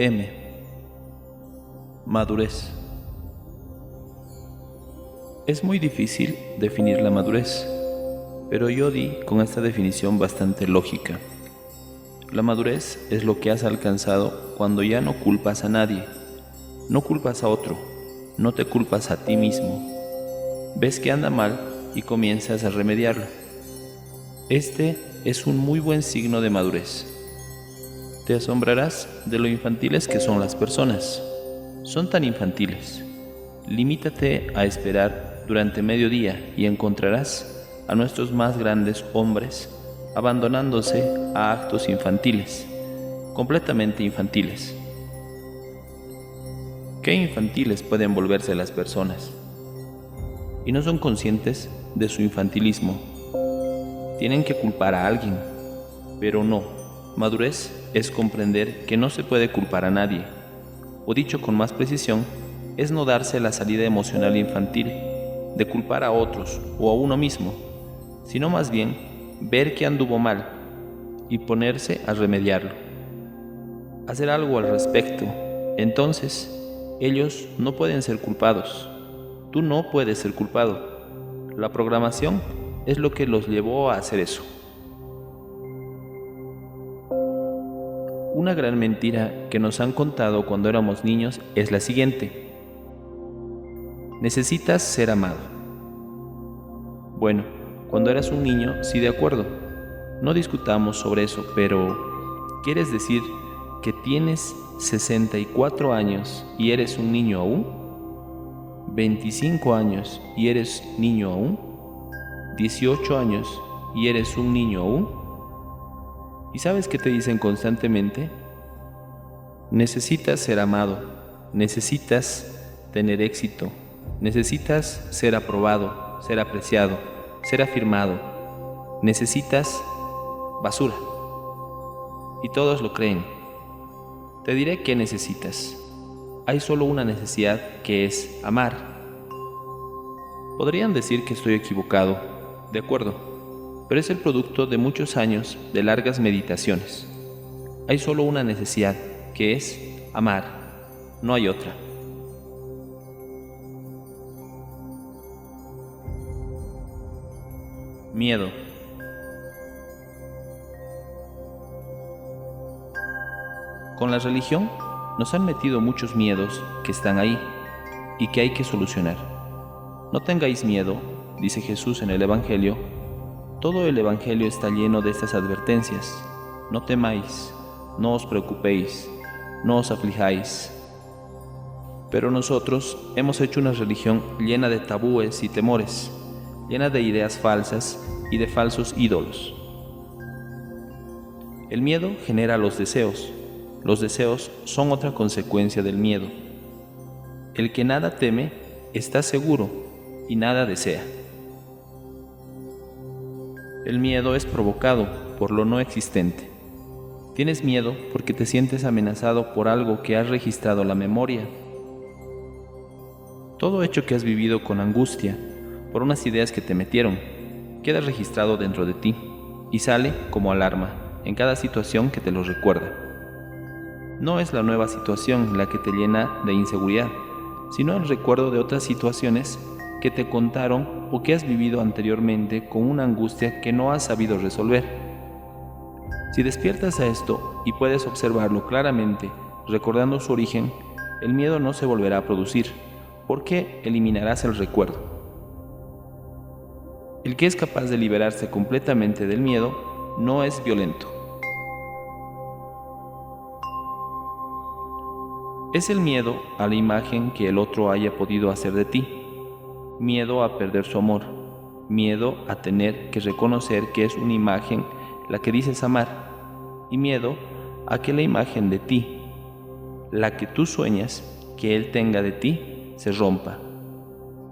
M. Madurez. Es muy difícil definir la madurez, pero yo di con esta definición bastante lógica. La madurez es lo que has alcanzado cuando ya no culpas a nadie, no culpas a otro, no te culpas a ti mismo. Ves que anda mal y comienzas a remediarlo. Este es un muy buen signo de madurez. Te asombrarás de lo infantiles que son las personas. Son tan infantiles. Limítate a esperar durante mediodía y encontrarás a nuestros más grandes hombres abandonándose a actos infantiles, completamente infantiles. Qué infantiles pueden volverse las personas. Y no son conscientes de su infantilismo. Tienen que culpar a alguien, pero no. Madurez es comprender que no se puede culpar a nadie, o dicho con más precisión, es no darse la salida emocional infantil de culpar a otros o a uno mismo, sino más bien ver que anduvo mal y ponerse a remediarlo. Hacer algo al respecto. Entonces, ellos no pueden ser culpados. Tú no puedes ser culpado. La programación es lo que los llevó a hacer eso. Una gran mentira que nos han contado cuando éramos niños es la siguiente. Necesitas ser amado. Bueno, cuando eras un niño, sí, de acuerdo. No discutamos sobre eso, pero ¿quieres decir que tienes 64 años y eres un niño aún? ¿25 años y eres niño aún? ¿18 años y eres un niño aún? ¿Y sabes qué te dicen constantemente? Necesitas ser amado, necesitas tener éxito, necesitas ser aprobado, ser apreciado, ser afirmado, necesitas basura. Y todos lo creen. Te diré qué necesitas. Hay solo una necesidad, que es amar. Podrían decir que estoy equivocado, de acuerdo, pero es el producto de muchos años de largas meditaciones. Hay solo una necesidad, que es amar, no hay otra. Miedo. Con la religión nos han metido muchos miedos que están ahí y que hay que solucionar. No tengáis miedo, dice Jesús en el Evangelio. Todo el Evangelio está lleno de estas advertencias. No temáis, no os preocupéis, no os aflijáis. Pero nosotros hemos hecho una religión llena de tabúes y temores, llena de ideas falsas y de falsos ídolos. El miedo genera los deseos. Los deseos son otra consecuencia del miedo. El que nada teme está seguro y nada desea. El miedo es provocado por lo no existente. Tienes miedo porque te sientes amenazado por algo que has registrado en la memoria. Todo hecho que has vivido con angustia, por unas ideas que te metieron, queda registrado dentro de ti y sale como alarma en cada situación que te lo recuerda. No es la nueva situación la que te llena de inseguridad, sino el recuerdo de otras situaciones que te contaron o que has vivido anteriormente con una angustia que no has sabido resolver. Si despiertas a esto y puedes observarlo claramente, recordando su origen, el miedo no se volverá a producir, porque eliminarás el recuerdo. El que es capaz de liberarse completamente del miedo no es violento. Es el miedo a la imagen que el otro haya podido hacer de ti. Miedo a perder su amor, miedo a tener que reconocer que es una imagen la que dices amar, y miedo a que la imagen de ti, la que tú sueñas que él tenga de ti, se rompa.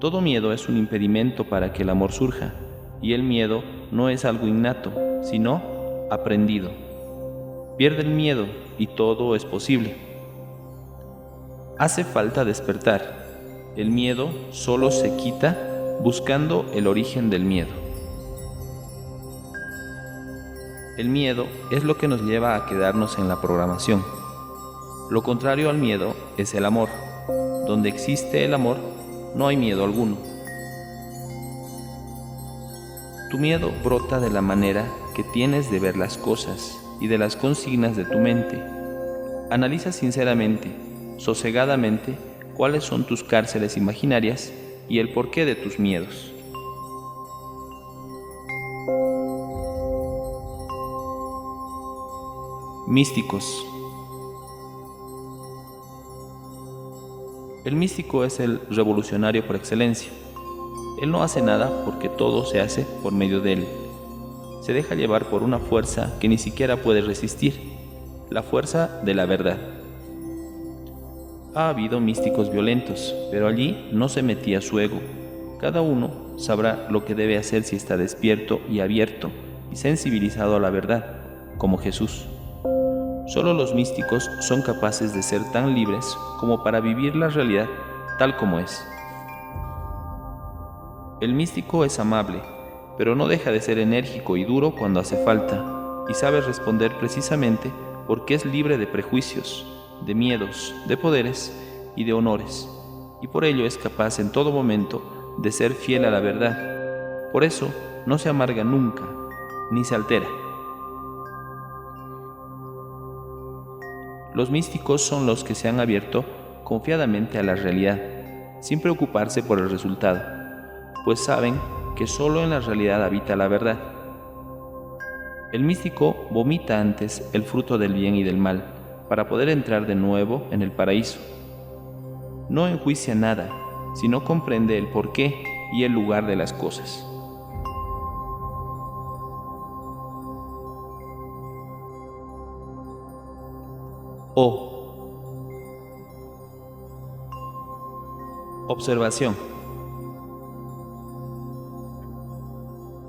Todo miedo es un impedimento para que el amor surja, y el miedo no es algo innato, sino aprendido. Pierde el miedo y todo es posible. Hace falta despertar. El miedo solo se quita buscando el origen del miedo. El miedo es lo que nos lleva a quedarnos en la programación. Lo contrario al miedo es el amor. Donde existe el amor, no hay miedo alguno. Tu miedo brota de la manera que tienes de ver las cosas y de las consignas de tu mente. Analiza sinceramente, sosegadamente, cuáles son tus cárceles imaginarias y el porqué de tus miedos. Místicos. El místico es el revolucionario por excelencia. Él no hace nada porque todo se hace por medio de él. Se deja llevar por una fuerza que ni siquiera puede resistir, la fuerza de la verdad. Ha habido místicos violentos, pero allí no se metía su ego. Cada uno sabrá lo que debe hacer si está despierto y abierto y sensibilizado a la verdad, como Jesús. Solo los místicos son capaces de ser tan libres como para vivir la realidad tal como es. El místico es amable, pero no deja de ser enérgico y duro cuando hace falta, y sabe responder precisamente porque es libre de prejuicios, de miedos, de poderes y de honores, y por ello es capaz en todo momento de ser fiel a la verdad. Por eso no se amarga nunca, ni se altera. Los místicos son los que se han abierto confiadamente a la realidad, sin preocuparse por el resultado, pues saben que solo en la realidad habita la verdad. El místico vomita antes el fruto del bien y del mal, para poder entrar de nuevo en el paraíso. No enjuicia nada, sino comprende el porqué y el lugar de las cosas. Observación.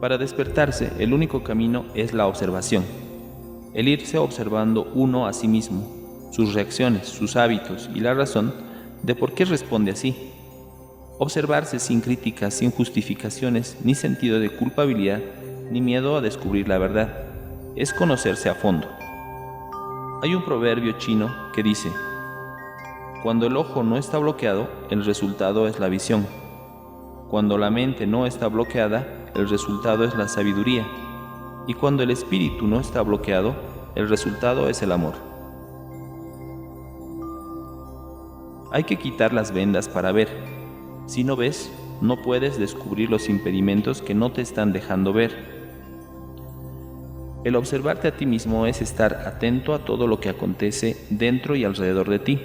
Para despertarse, el único camino es la observación, el irse observando uno a sí mismo, sus reacciones, sus hábitos y la razón de por qué responde así. Observarse sin críticas, sin justificaciones, ni sentido de culpabilidad, ni miedo a descubrir la verdad, es conocerse a fondo. Hay un proverbio chino que dice: cuando el ojo no está bloqueado, el resultado es la visión. Cuando la mente no está bloqueada, el resultado es la sabiduría. Y cuando el espíritu no está bloqueado, el resultado es el amor. Hay que quitar las vendas para ver. Si no ves, no puedes descubrir los impedimentos que no te están dejando ver. El observarte a ti mismo es estar atento a todo lo que acontece dentro y alrededor de ti,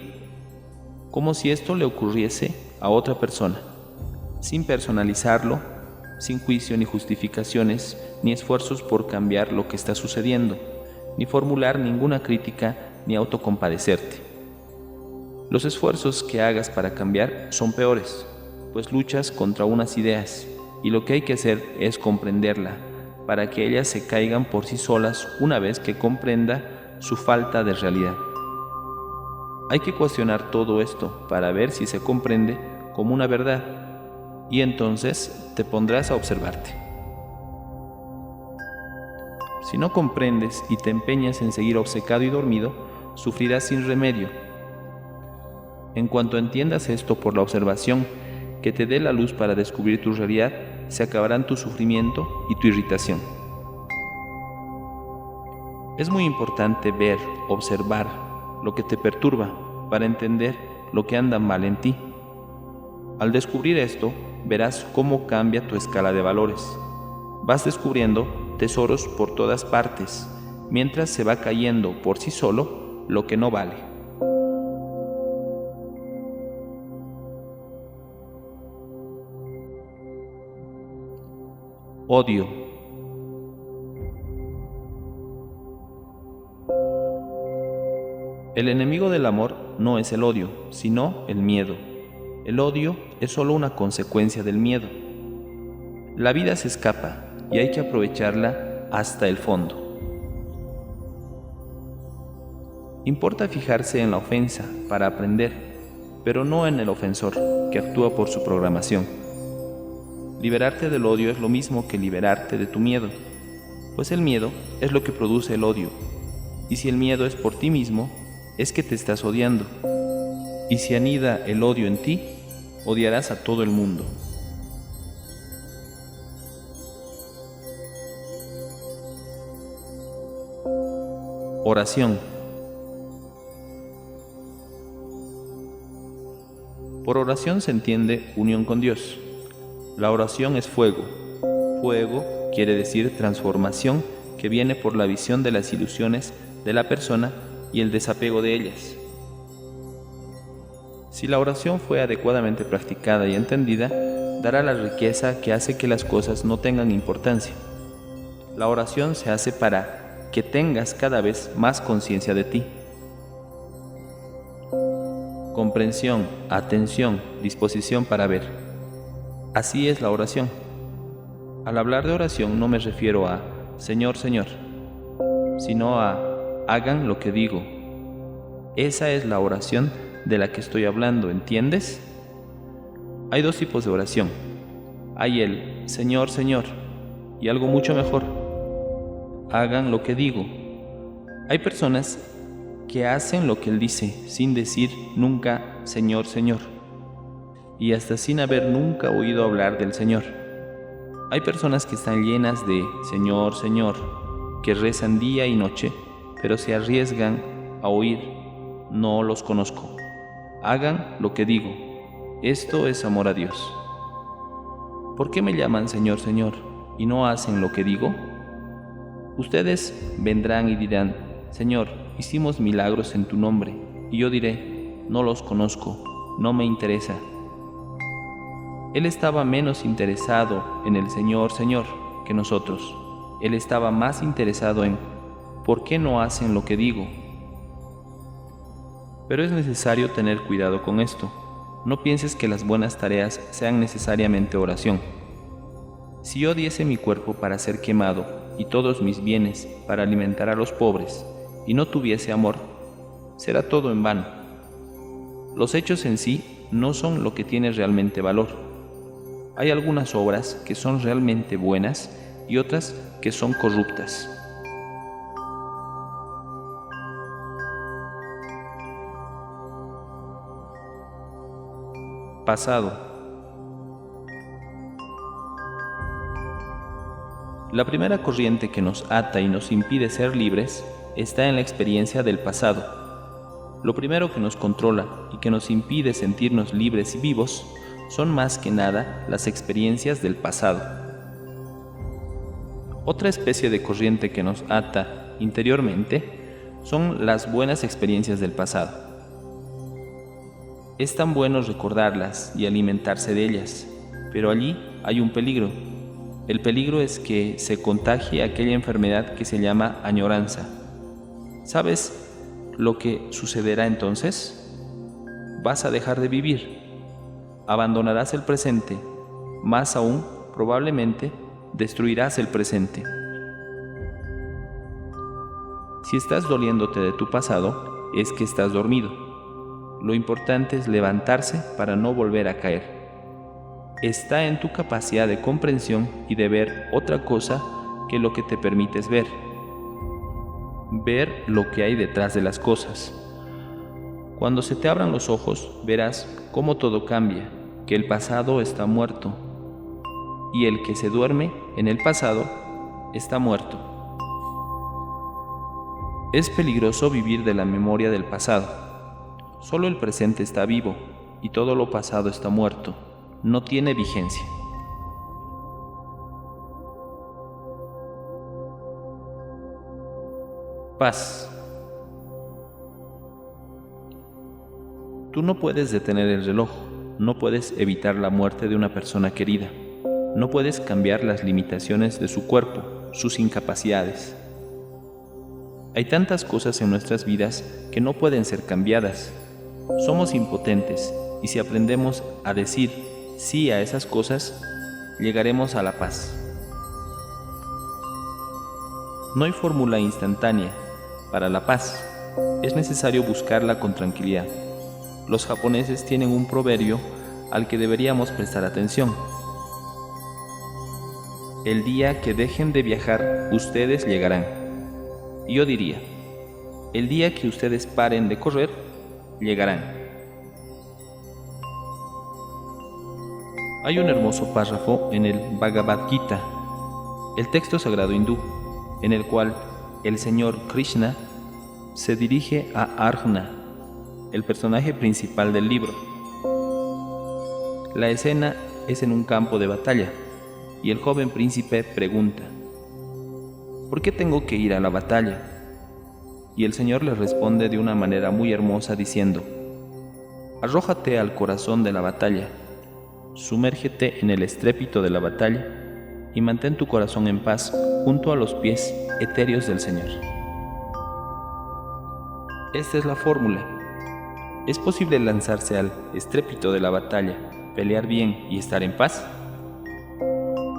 como si esto le ocurriese a otra persona, sin personalizarlo, sin juicio ni justificaciones, ni esfuerzos por cambiar lo que está sucediendo, ni formular ninguna crítica ni autocompadecerte. Los esfuerzos que hagas para cambiar son peores, pues luchas contra unas ideas, y lo que hay que hacer es comprenderla, para que ellas se caigan por sí solas una vez que comprenda su falta de realidad. Hay que cuestionar todo esto para ver si se comprende como una verdad, y entonces te pondrás a observarte. Si no comprendes y te empeñas en seguir obcecado y dormido, sufrirás sin remedio. En cuanto entiendas esto por la observación, que te dé la luz para descubrir tu realidad, se acabarán tu sufrimiento y tu irritación. Es muy importante ver, observar lo que te perturba para entender lo que anda mal en ti. Al descubrir esto, verás cómo cambia tu escala de valores. Vas descubriendo tesoros por todas partes, mientras se va cayendo por sí solo lo que no vale. Odio. El enemigo del amor no es el odio, sino el miedo. El odio es solo una consecuencia del miedo. La vida se escapa y hay que aprovecharla hasta el fondo. Importa fijarse en la ofensa para aprender, pero no en el ofensor, que actúa por su programación. Liberarte del odio es lo mismo que liberarte de tu miedo, pues el miedo es lo que produce el odio, y si el miedo es por ti mismo, es que te estás odiando. Y si anida el odio en ti, odiarás a todo el mundo. Oración. Por oración se entiende unión con Dios. La oración es fuego. Fuego quiere decir transformación que viene por la visión de las ilusiones de la persona y el desapego de ellas. Si la oración fue adecuadamente practicada y entendida, dará la riqueza que hace que las cosas no tengan importancia. La oración se hace para que tengas cada vez más conciencia de ti. Comprensión, atención, disposición para ver. Así es la oración. Al hablar de oración no me refiero a Señor, Señor, sino a hagan lo que digo. Esa es la oración de la que estoy hablando, ¿entiendes? Hay dos tipos de oración. Hay el Señor, Señor, y algo mucho mejor. Hagan lo que digo. Hay personas que hacen lo que Él dice, sin decir nunca Señor, Señor, y hasta sin haber nunca oído hablar del Señor. Hay personas que están llenas de Señor, Señor, que rezan día y noche, pero se arriesgan a oír, no los conozco. Hagan lo que digo. Esto es amor a Dios. ¿Por qué me llaman Señor, Señor, y no hacen lo que digo? Ustedes vendrán y dirán, Señor, hicimos milagros en tu nombre, y yo diré, no los conozco, no me interesa. Él estaba menos interesado en el Señor, Señor, que nosotros. Él estaba más interesado en, ¿por qué no hacen lo que digo? Pero es necesario tener cuidado con esto. No pienses que las buenas tareas sean necesariamente oración. Si yo diese mi cuerpo para ser quemado y todos mis bienes para alimentar a los pobres y no tuviese amor, será todo en vano. Los hechos en sí no son lo que tiene realmente valor. Hay algunas obras que son realmente buenas y otras que son corruptas. Pasado. La primera corriente que nos ata y nos impide ser libres está en la experiencia del pasado. Lo primero que nos controla y que nos impide sentirnos libres y vivos son más que nada las experiencias del pasado. Otra especie de corriente que nos ata interiormente son las buenas experiencias del pasado. Es tan bueno recordarlas y alimentarse de ellas, pero allí hay un peligro. El peligro es que se contagie aquella enfermedad que se llama añoranza. ¿Sabes lo que sucederá entonces? Vas a dejar de vivir. Abandonarás el presente. Más aún, probablemente, destruirás el presente. Si estás doliéndote de tu pasado, es que estás dormido. Lo importante es levantarse para no volver a caer. Está en tu capacidad de comprensión y de ver otra cosa que lo que te permites ver. Ver lo que hay detrás de las cosas. Cuando se te abran los ojos, verás cómo todo cambia, que el pasado está muerto, y el que se duerme en el pasado está muerto. Es peligroso vivir de la memoria del pasado. Solo el presente está vivo y todo lo pasado está muerto, no tiene vigencia. Paz. Tú no puedes detener el reloj, no puedes evitar la muerte de una persona querida, no puedes cambiar las limitaciones de su cuerpo, sus incapacidades. Hay tantas cosas en nuestras vidas que no pueden ser cambiadas. Somos impotentes y si aprendemos a decir sí a esas cosas, llegaremos a la paz. No hay fórmula instantánea para la paz. Es necesario buscarla con tranquilidad. Los japoneses tienen un proverbio al que deberíamos prestar atención. El día que dejen de viajar, ustedes llegarán. Y yo diría, El día que ustedes paren de correr, llegarán. Hay un hermoso párrafo en el Bhagavad Gita, el texto sagrado hindú, en el cual el señor Krishna se dirige a Arjuna, el personaje principal del libro. La escena es en un campo de batalla y el joven príncipe pregunta: ¿por qué tengo que ir a la batalla? Y el señor le responde de una manera muy hermosa diciendo: arrójate al corazón de la batalla, sumérgete en el estrépito de la batalla y mantén tu corazón en paz junto a los pies etéreos del Señor. Esta es la fórmula. ¿Es posible lanzarse al estrépito de la batalla, pelear bien y estar en paz?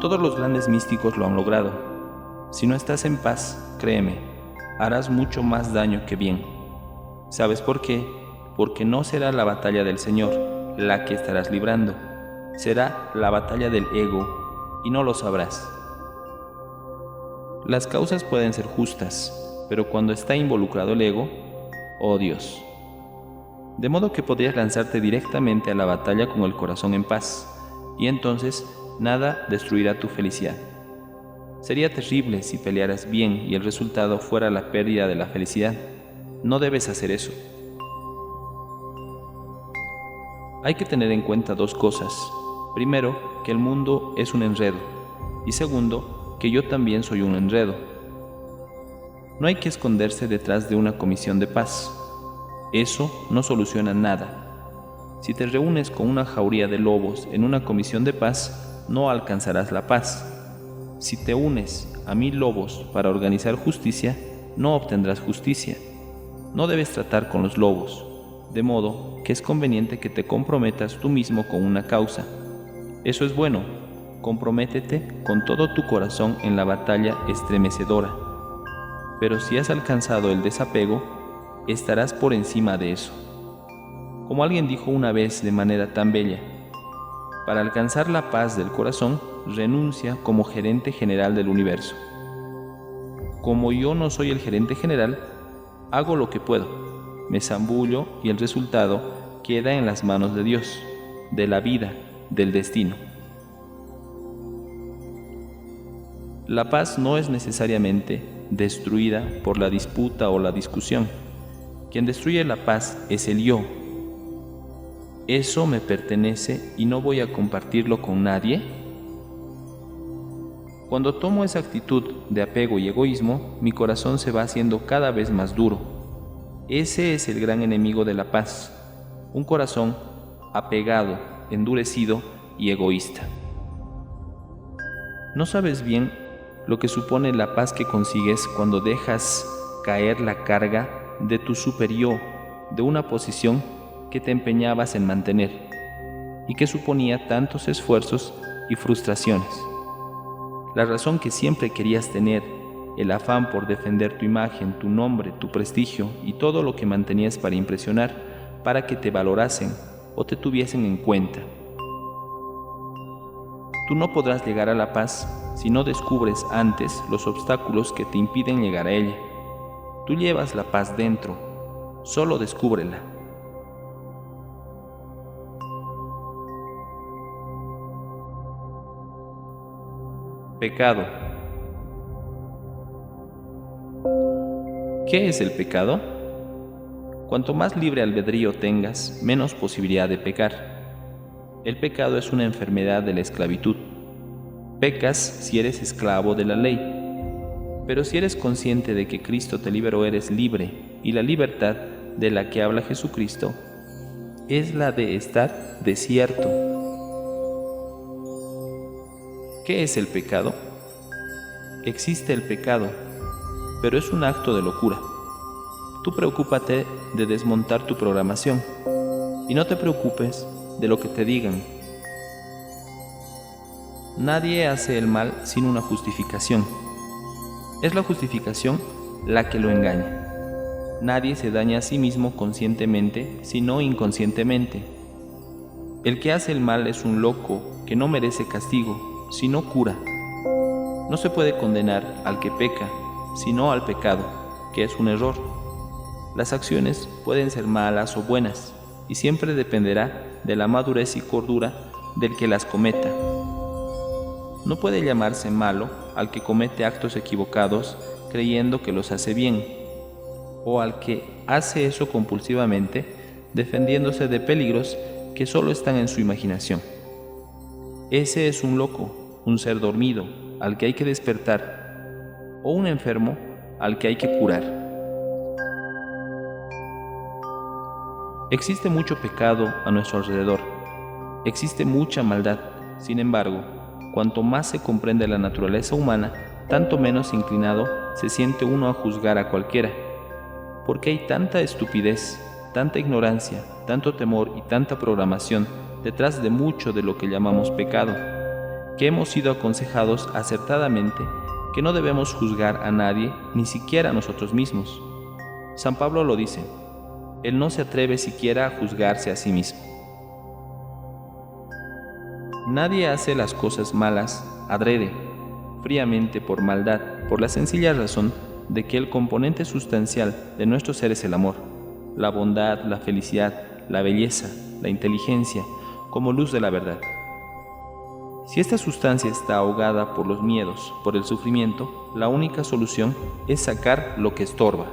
Todos los grandes místicos lo han logrado. Si no estás en paz, créeme, harás mucho más daño que bien. ¿Sabes por qué? Porque no será la batalla del Señor la que estarás librando, será la batalla del ego y no lo sabrás. Las causas pueden ser justas, pero cuando está involucrado el ego, oh Dios. De modo que podrías lanzarte directamente a la batalla con el corazón en paz, y entonces nada destruirá tu felicidad. Sería terrible si pelearas bien y el resultado fuera la pérdida de la felicidad. No debes hacer eso. Hay que tener en cuenta dos cosas. Primero, que el mundo es un enredo. Y segundo, que yo también soy un enredo. No hay que esconderse detrás de una comisión de paz. Eso no soluciona nada. Si te reúnes con una jauría de lobos en una comisión de paz, no alcanzarás la paz. Si te unes a 1000 lobos para organizar justicia, no obtendrás justicia. No debes tratar con los lobos, de modo que es conveniente que te comprometas tú mismo con una causa. Eso es bueno. Comprométete con todo tu corazón en la batalla estremecedora. Pero si has alcanzado el desapego, estarás por encima de eso. Como alguien dijo una vez de manera tan bella: para alcanzar la paz del corazón, renuncia como gerente general del universo. Como yo no soy el gerente general, hago lo que puedo, me zambullo y el resultado queda en las manos de Dios, de la vida, del destino. La paz no es necesariamente destruida por la disputa o la discusión. Quien destruye la paz es el yo. ¿Eso me pertenece y no voy a compartirlo con nadie? Cuando tomo esa actitud de apego y egoísmo, mi corazón se va haciendo cada vez más duro. Ese es el gran enemigo de la paz, un corazón apegado, endurecido y egoísta. ¿No sabes bien lo que supone la paz que consigues cuando dejas caer la carga de tu super-yo, de una posición que te empeñabas en mantener y que suponía tantos esfuerzos y frustraciones? La razón que siempre querías tener, el afán por defender tu imagen, tu nombre, tu prestigio y todo lo que mantenías para impresionar, para que te valorasen o te tuviesen en cuenta. Tú no podrás llegar a la paz si no descubres antes los obstáculos que te impiden llegar a ella. Tú llevas la paz dentro, solo descúbrela. Pecado. ¿Qué es el pecado? Cuanto más libre albedrío tengas, menos posibilidad de pecar. El pecado es una enfermedad de la esclavitud. Pecas si eres esclavo de la ley. Pero si eres consciente de que Cristo te liberó, eres libre, y la libertad de la que habla Jesucristo es la de estar despierto. ¿Qué es el pecado? Existe el pecado, pero es un acto de locura. Tú preocúpate de desmontar tu programación y no te preocupes de lo que te digan. Nadie hace el mal sin una justificación. Es la justificación la que lo engaña. Nadie se daña a sí mismo conscientemente, sino inconscientemente. El que hace el mal es un loco que no merece castigo, sino cura. No se puede condenar al que peca, sino al pecado, que es un error. Las acciones pueden ser malas o buenas, y siempre dependerá de la madurez y cordura del que las cometa. No puede llamarse malo al que comete actos equivocados creyendo que los hace bien, o al que hace eso compulsivamente, defendiéndose de peligros que solo están en su imaginación. Ese es un loco, un ser dormido, al que hay que despertar, o un enfermo, al que hay que curar. Existe mucho pecado a nuestro alrededor, existe mucha maldad. Sin embargo, cuanto más se comprende la naturaleza humana, tanto menos inclinado se siente uno a juzgar a cualquiera, porque hay tanta estupidez, tanta ignorancia, tanto temor y tanta programación detrás de mucho de lo que llamamos pecado, que hemos sido aconsejados acertadamente que no debemos juzgar a nadie, ni siquiera a nosotros mismos. San Pablo lo dice: él no se atreve siquiera a juzgarse a sí mismo. Nadie hace las cosas malas adrede, fríamente por maldad, por la sencilla razón de que el componente sustancial de nuestro ser es el amor, la bondad, la felicidad, la belleza, la inteligencia, como luz de la verdad. Si esta sustancia está ahogada por los miedos, por el sufrimiento, la única solución es sacar lo que estorba.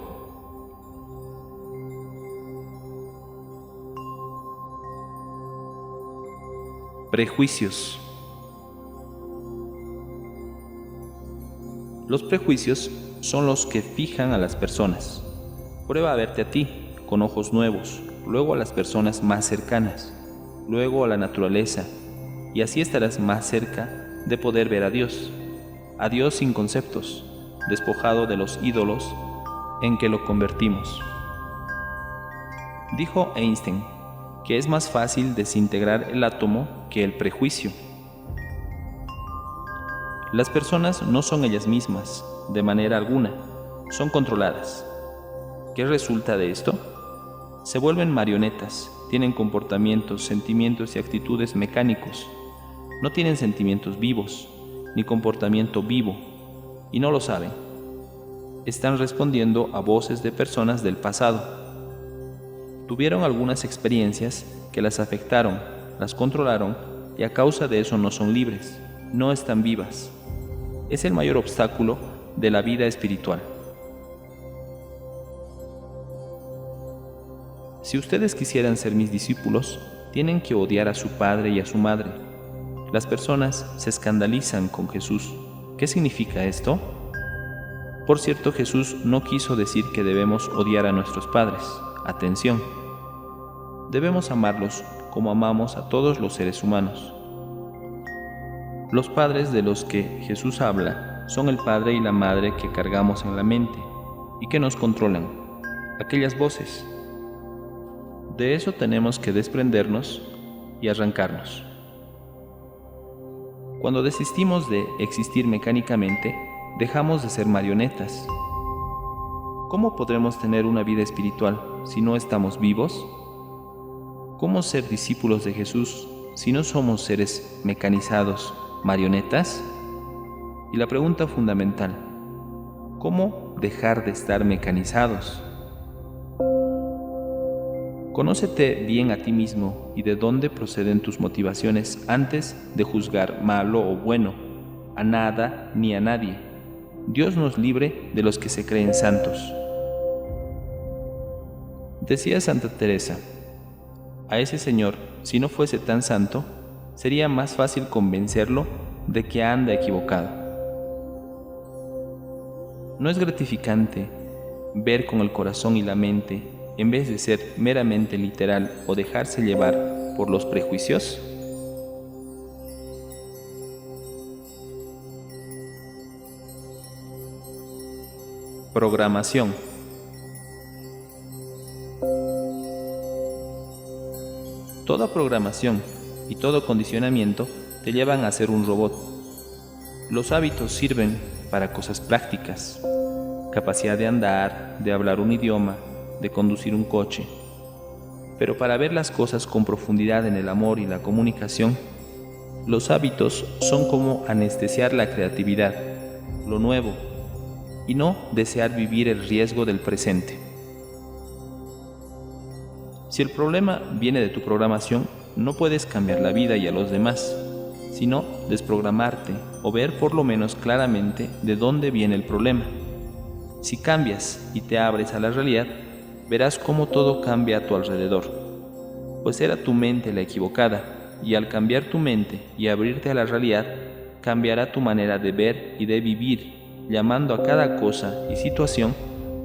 Prejuicios. Los prejuicios son los que fijan a las personas. Prueba a verte a ti con ojos nuevos, luego a las personas más cercanas, luego a la naturaleza, y así estarás más cerca de poder ver a Dios sin conceptos, despojado de los ídolos en que lo convertimos. Dijo Einstein que es más fácil desintegrar el átomo que el prejuicio. Las personas no son ellas mismas, de manera alguna, son controladas. ¿Qué resulta de esto? Se vuelven marionetas, tienen comportamientos, sentimientos y actitudes mecánicos. No tienen sentimientos vivos, ni comportamiento vivo, y no lo saben. Están respondiendo a voces de personas del pasado. Tuvieron algunas experiencias que las afectaron, las controlaron, y a causa de eso no son libres, no están vivas. Es el mayor obstáculo de la vida espiritual. Si ustedes quisieran ser mis discípulos, tienen que odiar a su padre y a su madre. Las personas se escandalizan con Jesús. ¿Qué significa esto? Por cierto, Jesús no quiso decir que debemos odiar a nuestros padres. Atención. Debemos amarlos como amamos a todos los seres humanos. Los padres de los que Jesús habla son el padre y la madre que cargamos en la mente y que nos controlan, aquellas voces. De eso tenemos que desprendernos y arrancarnos. Cuando desistimos de existir mecánicamente, dejamos de ser marionetas. ¿Cómo podremos tener una vida espiritual si no estamos vivos? ¿Cómo ser discípulos de Jesús si no somos seres mecanizados, marionetas? Y la pregunta fundamental: ¿cómo dejar de estar mecanizados? Conócete bien a ti mismo y de dónde proceden tus motivaciones antes de juzgar malo o bueno a nada ni a nadie. Dios nos libre de los que se creen santos. Decía Santa Teresa: a ese señor, si no fuese tan santo, sería más fácil convencerlo de que anda equivocado. ¿No es gratificante ver con el corazón y la mente en vez de ser meramente literal o dejarse llevar por los prejuicios? Programación. Toda programación y todo condicionamiento te llevan a ser un robot. Los hábitos sirven para cosas prácticas: capacidad de andar, de hablar un idioma, de conducir un coche. Pero para ver las cosas con profundidad en el amor y la comunicación, los hábitos son como anestesiar la creatividad, lo nuevo, y no desear vivir el riesgo del presente. Si el problema viene de tu programación, no puedes cambiar la vida y a los demás, sino desprogramarte o ver por lo menos claramente de dónde viene el problema. Si cambias y te abres a la realidad, verás cómo todo cambia a tu alrededor, pues era tu mente la equivocada, y al cambiar tu mente y abrirte a la realidad, cambiará tu manera de ver y de vivir, llamando a cada cosa y situación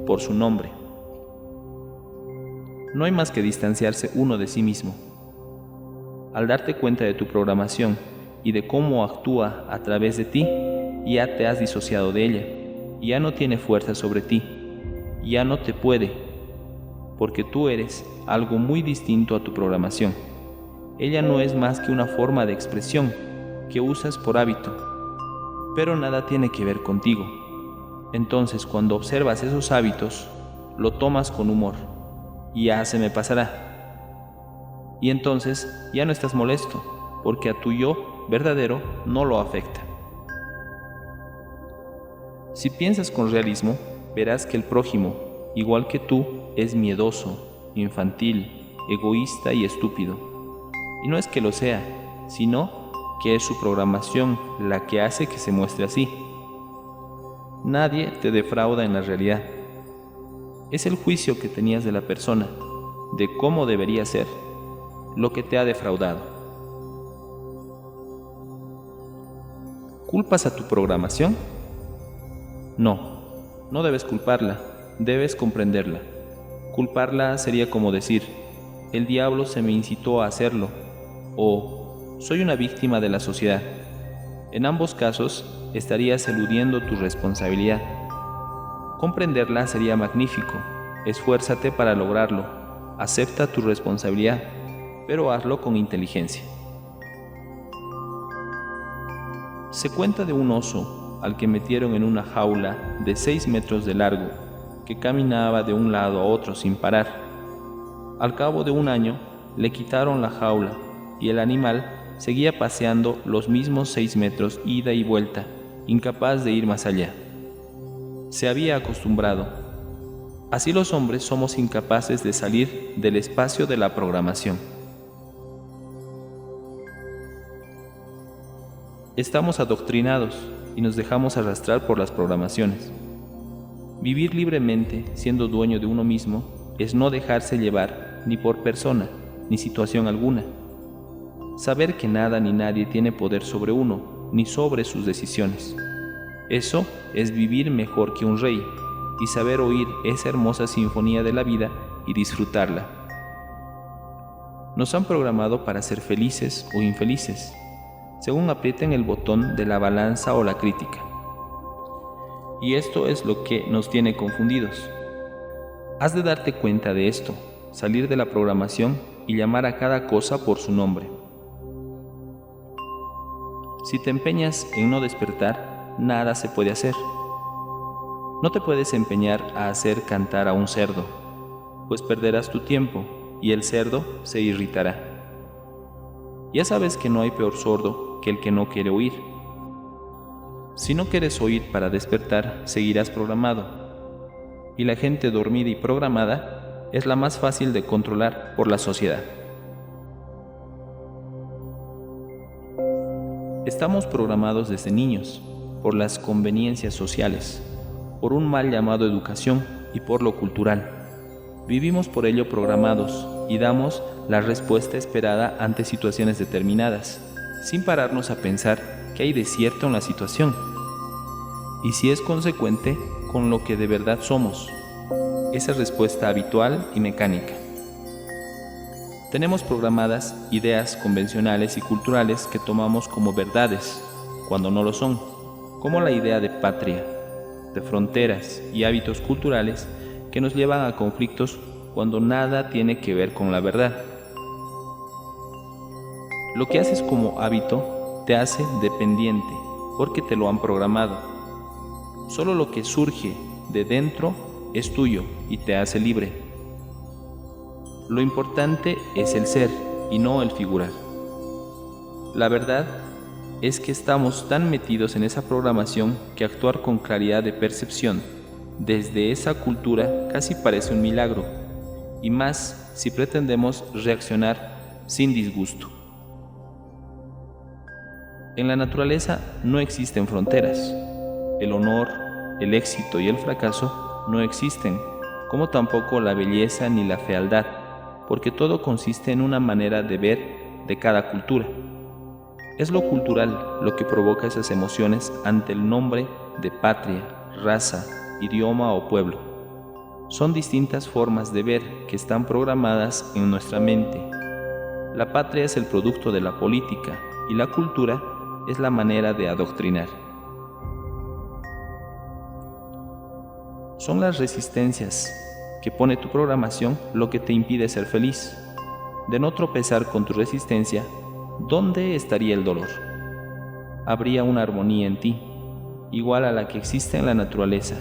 por su nombre. No hay más que distanciarse uno de sí mismo. Al darte cuenta de tu programación y de cómo actúa a través de ti, ya te has disociado de ella, ya no tiene fuerza sobre ti, ya no te puede, porque tú eres algo muy distinto a tu programación. Ella no es más que una forma de expresión que usas por hábito, pero nada tiene que ver contigo. Entonces, cuando observas esos hábitos, lo tomas con humor, y ya se me pasará. Y entonces ya no estás molesto, porque a tu yo verdadero no lo afecta. Si piensas con realismo, verás que el prójimo, igual que tú, es miedoso, infantil, egoísta y estúpido. Y no es que lo sea, sino que es su programación la que hace que se muestre así. Nadie te defrauda en la realidad. Es el juicio que tenías de la persona, de cómo debería ser, lo que te ha defraudado. ¿Culpas a tu programación? No, no debes culparla, debes comprenderla. Culparla sería como decir, el diablo se me incitó a hacerlo, o soy una víctima de la sociedad. En ambos casos, estarías eludiendo tu responsabilidad. Comprenderla sería magnífico. Esfuérzate para lograrlo. Acepta tu responsabilidad, pero hazlo con inteligencia. Se cuenta de un oso al que metieron en una jaula de 6 metros de largo, que caminaba de un lado a otro sin parar. Al cabo de un año, le quitaron la jaula y el animal seguía paseando los mismos 6 metros ida y vuelta, incapaz de ir más allá. Se había acostumbrado. Así los hombres somos incapaces de salir del espacio de la programación. Estamos adoctrinados y nos dejamos arrastrar por las programaciones. Vivir libremente, siendo dueño de uno mismo, es no dejarse llevar ni por persona, ni situación alguna. Saber que nada ni nadie tiene poder sobre uno, ni sobre sus decisiones. Eso es vivir mejor que un rey y saber oír esa hermosa sinfonía de la vida y disfrutarla. Nos han programado para ser felices o infelices, según aprieten el botón de la balanza o la crítica. Y esto es lo que nos tiene confundidos. Has de darte cuenta de esto, salir de la programación y llamar a cada cosa por su nombre. Si te empeñas en no despertar, nada se puede hacer. No te puedes empeñar a hacer cantar a un cerdo, pues perderás tu tiempo y el cerdo se irritará. Ya sabes que no hay peor sordo que el que no quiere oír. Si no quieres oír para despertar, seguirás programado. Y la gente dormida y programada es la más fácil de controlar por la sociedad. Estamos programados desde niños, por las conveniencias sociales, por un mal llamado educación y por lo cultural. Vivimos por ello programados y damos la respuesta esperada ante situaciones determinadas, sin pararnos a pensar qué hay de cierto en la situación y si es consecuente con lo que de verdad somos, esa respuesta habitual y mecánica. Tenemos programadas ideas convencionales y culturales que tomamos como verdades, cuando no lo son, como la idea de patria, de fronteras y hábitos culturales que nos llevan a conflictos cuando nada tiene que ver con la verdad. Lo que haces como hábito te hace dependiente porque te lo han programado. Solo lo que surge de dentro es tuyo y te hace libre. Lo importante es el ser y no el figurar. La verdad es que estamos tan metidos en esa programación que actuar con claridad de percepción desde esa cultura casi parece un milagro, y más si pretendemos reaccionar sin disgusto. En la naturaleza no existen fronteras. El honor, el éxito y el fracaso no existen, como tampoco la belleza ni la fealdad, porque todo consiste en una manera de ver de cada cultura. Es lo cultural lo que provoca esas emociones ante el nombre de patria, raza, idioma o pueblo. Son distintas formas de ver que están programadas en nuestra mente. La patria es el producto de la política y la cultura es la manera de adoctrinar. Son las resistencias que pone tu programación lo que te impide ser feliz. De no tropezar con tu resistencia, ¿dónde estaría el dolor? Habría una armonía en ti, igual a la que existe en la naturaleza,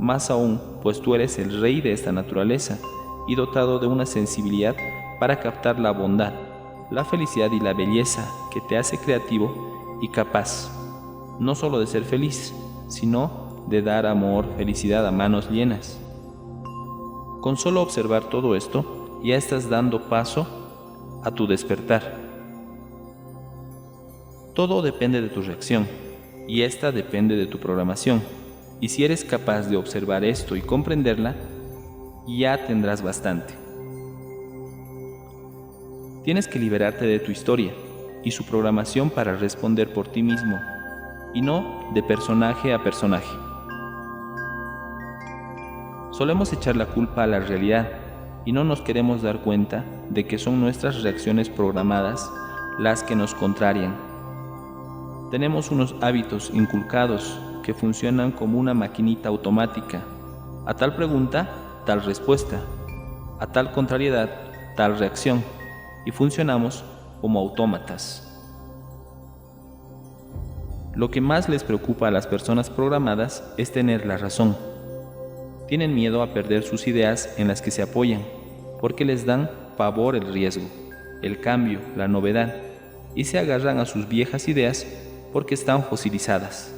más aún, pues tú eres el rey de esta naturaleza y dotado de una sensibilidad para captar la bondad, la felicidad y la belleza que te hace creativo y capaz, no solo de ser feliz, sino de dar amor, felicidad a manos llenas. Con solo observar todo esto, ya estás dando paso a tu despertar. Todo depende de tu reacción, y esta depende de tu programación. Y si eres capaz de observar esto y comprenderla, ya tendrás bastante. Tienes que liberarte de tu historia y su programación para responder por ti mismo, y no de personaje a personaje. Solemos echar la culpa a la realidad y no nos queremos dar cuenta de que son nuestras reacciones programadas las que nos contrarian. Tenemos unos hábitos inculcados que funcionan como una maquinita automática. A tal pregunta, tal respuesta. A tal contrariedad, tal reacción. Y funcionamos como autómatas. Lo que más les preocupa a las personas programadas es tener la razón. Tienen miedo a perder sus ideas en las que se apoyan, porque les dan pavor el riesgo, el cambio, la novedad, y se agarran a sus viejas ideas porque están fosilizadas.